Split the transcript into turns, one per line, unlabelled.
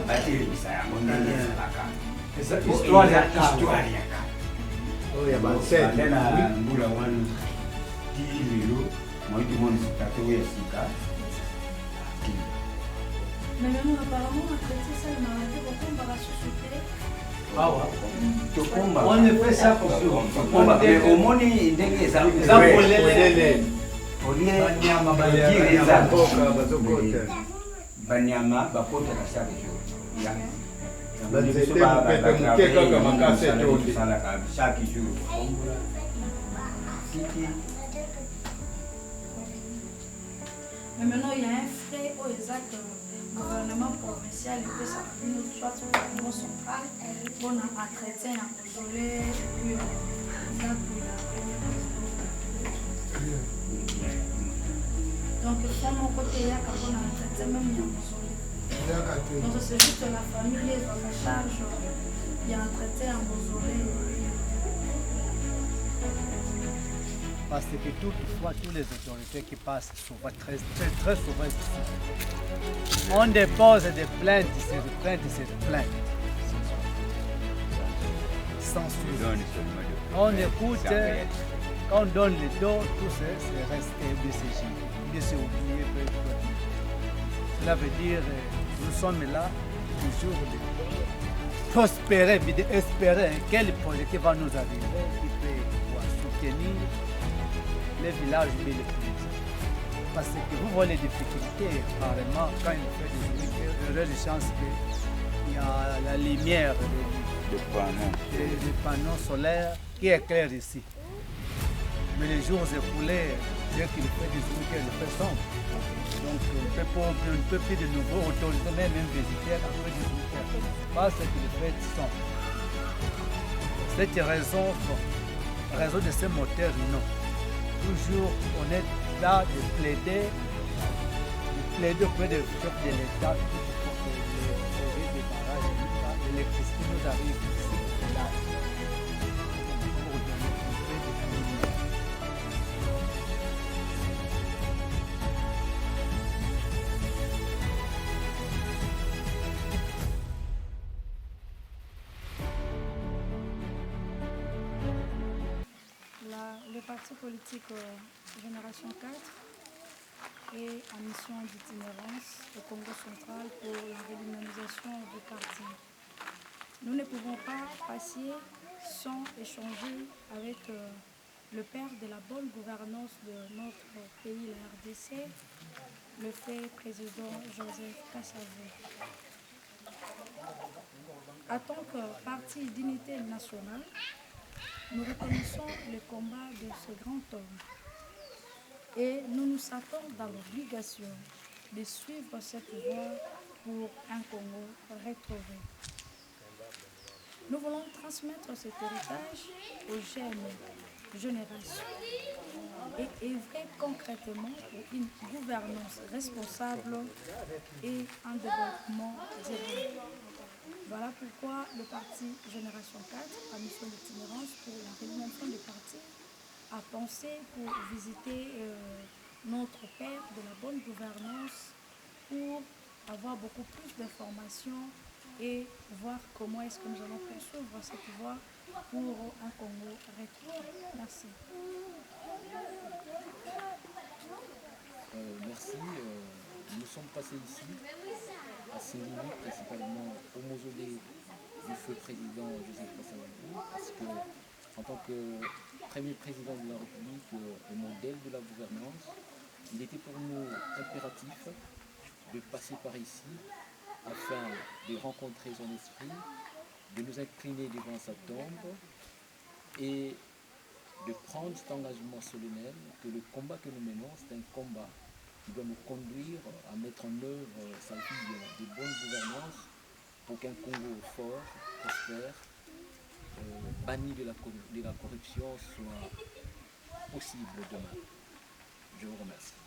batelemisa yango ndenge ezalaka
histoire ya kala
oyo bande na mbula wana ti lelo moiti monisika to oyo ya sika
Mais même apparemment, on a traité ça, il m'a dit qu'on va ressusciter.
Ah ouais.
tokomba
On ne fait ça pour sûr.
tokomba omoni ndenge
Eza
ezalaka
polele.
olie
Banyama
dire eza
bazokota
banyama bakotaka chaque jour
banzete mopepe moke kaka makasi etondi
tosalaka chaque jour siki
Mais maintenant, il y a un frais au exact gouvernement provincial, il peut s'appuyer soit au gouvernement central, on a un chrétien, un Congolais, et puis on a pour la donc, de mon côté, il y a quand on a un chrétien, même il y a un mausolée. Donc, c'est juste la famille, les va faire charge, il y a un chrétien, un mausolée.
Parce que toutefois, toutes les autorités qui passent souvent, très souvent ici, on dépose des plaintes, c'est plaintes. Sans suivi. On écoute, quand on donne le dos, tout ça, c'est resté de se oublier. Cela veut dire nous sommes là, toujours de prospérer, d'espérer quel projet qui va nous arriver, qui peut soutenir les villages et les pays. Parce que vous voyez les difficultés, apparemment, quand il fait des unités, il y a des chances qu'il y a la lumière des panneaux solaires qui éclairent ici. Mais les jours écoulés, dès qu'il fait des unités, il fait sombre. Donc on ne peut plus de nouveau autoriser même un visiteur après des unités. Parce qu'il fait sombre. Cette raison de ces moteurs, non. Toujours on est là de plaider auprès des chefs de l'État pour que les barrages, l'électricité nous arrive ici et là. Pour donner un peu de lumière.
Le parti politique Génération 4 est en mission d'itinérance au Congo central pour la redynamisation du parti. Nous ne pouvons pas passer sans échanger avec le père de la bonne gouvernance de notre pays, la RDC, le fait président Joseph Kasavubu. En tant que parti d'unité nationale, nous reconnaissons le combat de ce grand homme et nous nous sentons dans l'obligation de suivre cette voie pour un Congo retrouvé. Nous voulons transmettre cet héritage aux jeunes générations et œuvrer concrètement pour une gouvernance responsable et un développement durable. Voilà pourquoi le parti Génération 4, en mission d'itinérance pour la réunification du parti, a pensé pour visiter notre père de la bonne gouvernance pour avoir beaucoup plus d'informations et voir comment est-ce que nous allons poursuivre cette voie pour un Congo retrouvé. Merci.
Merci. Nous sommes passés ici à Saint-Louis, principalement au mausolée du feu président Joseph Kasavubu, parce que en tant que premier président de la République, le modèle de la gouvernance, il était pour nous impératif de passer par ici afin de rencontrer son esprit, de nous incliner devant sa tombe et de prendre cet engagement solennel que le combat que nous menons, c'est un combat qui doit nous conduire à mettre en œuvre sa vie de bonne gouvernance pour qu'un Congo fort, prospère, banni de la corruption soit possible demain. Je vous remercie.